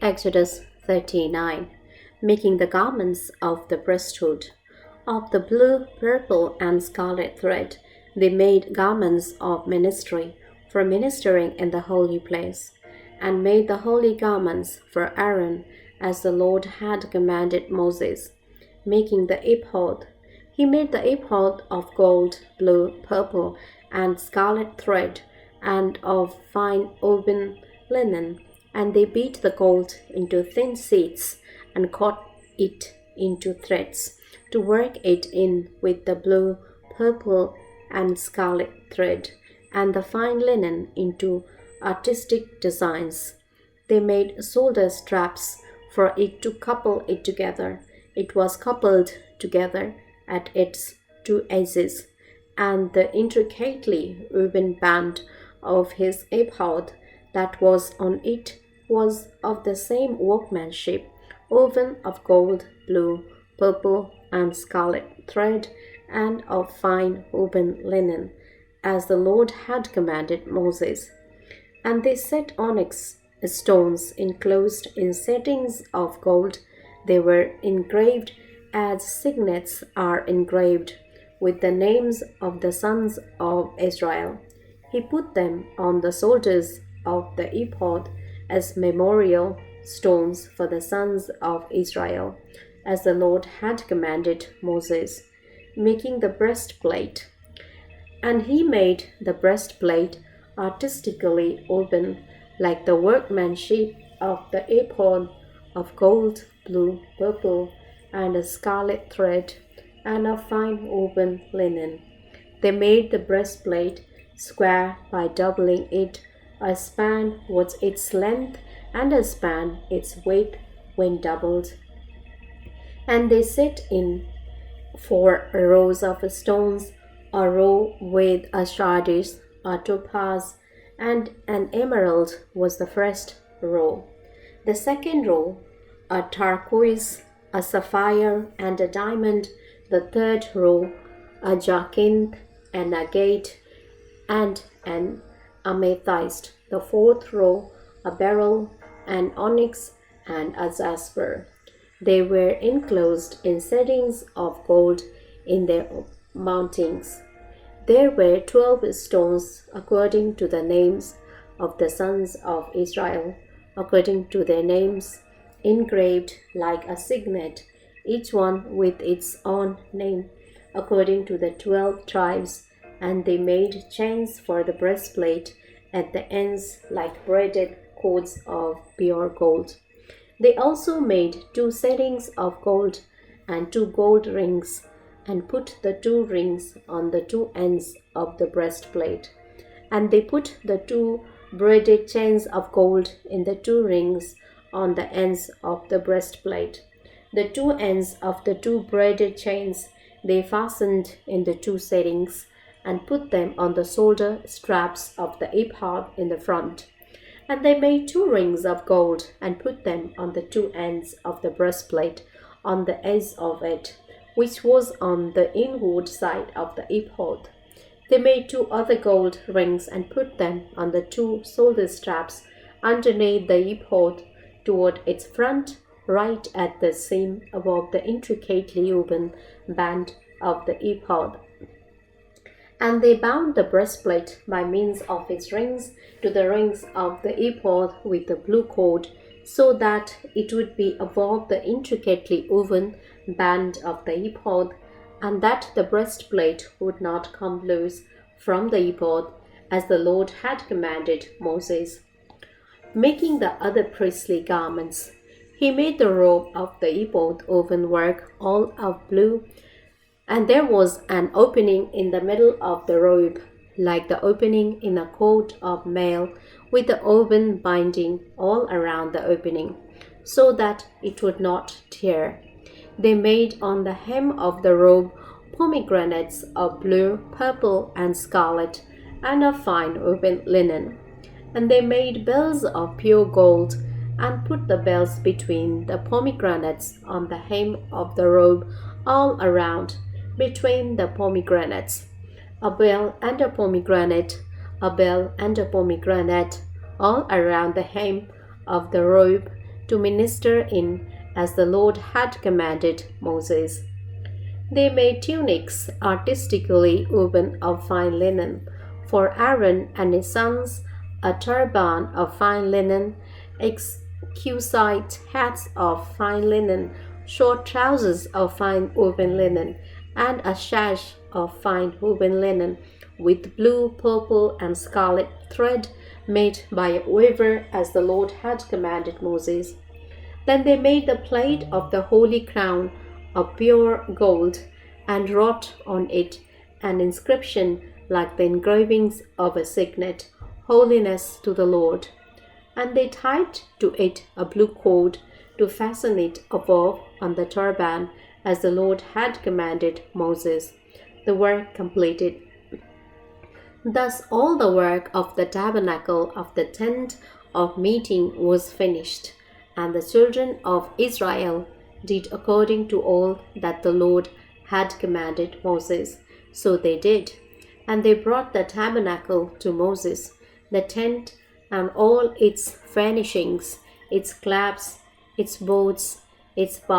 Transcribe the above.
Exodus 39 Making the garments of the priesthood. Of the blue, purple, and scarlet thread, they made garments of ministry for ministering in the holy place, and made the holy garments for Aaron, as the Lord had commanded Moses. Making the ephod. He made the ephod of gold, blue, purple, and scarlet thread, and of fine woven linen, and they beat the gold into thin sheets and cut it into threads, to work it in with the blue, purple, and scarlet thread, and the fine linen into artistic designs. They made shoulder straps for it to couple it together. It was coupled together at its two edges, and the intricately woven band of his ephod that was on it was of the same workmanship, woven of gold, blue, purple, and scarlet thread, and of fine woven linen, as the Lord had commanded Moses. And they set onyx stones enclosed in settings of gold. They were engraved as signets are engraved, with the names of the sons of Israel. He put them on the shoulders of the ephod as memorial stones for the sons of Israel, as the Lord had commanded Moses. Making the breastplate. And he made the breastplate artistically woven, like the workmanship of the ephod, of gold, blue, purple, and a scarlet thread, and of fine woven linen. They made the breastplate square by doubling it. A span was its length, and a span its width when doubled. And they set in 4 rows of stones, a row with a sardius, a topaz, and an emerald was the first row. The second row, a turquoise, a sapphire, and a diamond. The third row, a jacinth, and agate, and an amethyst. The fourth row, a beryl, an onyx, and a jasper. They were enclosed in settings of gold in their mountings. There were 12 stones according to the names of the sons of Israel, according to their names, engraved like a signet, each one with its own name, according to the 12 tribes. And they made chains for the breastplate at the ends like braided cords of pure gold. They also made 2 settings of gold and 2 gold rings, and put the 2 rings on the 2 ends of the breastplate. And they put the 2 braided chains of gold in the 2 rings on the ends of the breastplate. The 2 ends of the 2 braided chains they fastened in the 2 settings, and put them on the shoulder straps of the ephod in the front. And they made 2 rings of gold, and put them on the 2 ends of the breastplate, on the edge of it, which was on the inward side of the ephod. They made 2 other gold rings, and put them on the 2 shoulder straps underneath the ephod, toward its front, right at the seam above the intricately woven band of the ephod. And they bound the breastplate by means of its rings to the rings of the ephod with the blue cord, so that it would be above the intricately woven band of the ephod, and that the breastplate would not come loose from the ephod, as the Lord had commanded Moses. Making the other priestly garments. He made the robe of the ephod woven work, all of blue, and there was an opening in the middle of the robe, like the opening in a coat of mail, with the woven binding all around the opening, so that it would not tear. They made on the hem of the robe pomegranates of blue, purple, and scarlet, and of fine woven linen. And they made bells of pure gold, and put the bells between the pomegranates on the hem of the robe all around, between the pomegranates. A bell and a pomegranate, a bell and a pomegranate, all around the hem of the robe, to minister in, as the Lord had commanded Moses. They made tunics artistically woven of fine linen, for Aaron and his sons, a turban of fine linen, exquisite hats of fine linen, short trousers of fine woven linen, and a sash of fine woven linen, with blue, purple, and scarlet thread made by a weaver, as the Lord had commanded Moses. Then they made the plate of the holy crown of pure gold, and wrought on it an inscription like the engravings of a signet, Holiness to the Lord. And they tied to it a blue cord to fasten it above on the turban, as the Lord had commanded Moses. The work completed. Thus all the work of the tabernacle of the tent of meeting was finished, and the children of Israel did according to all that the Lord had commanded Moses. So they did. And they brought the tabernacle to Moses, the tent and all its furnishings, its clamps, its boards, its bars,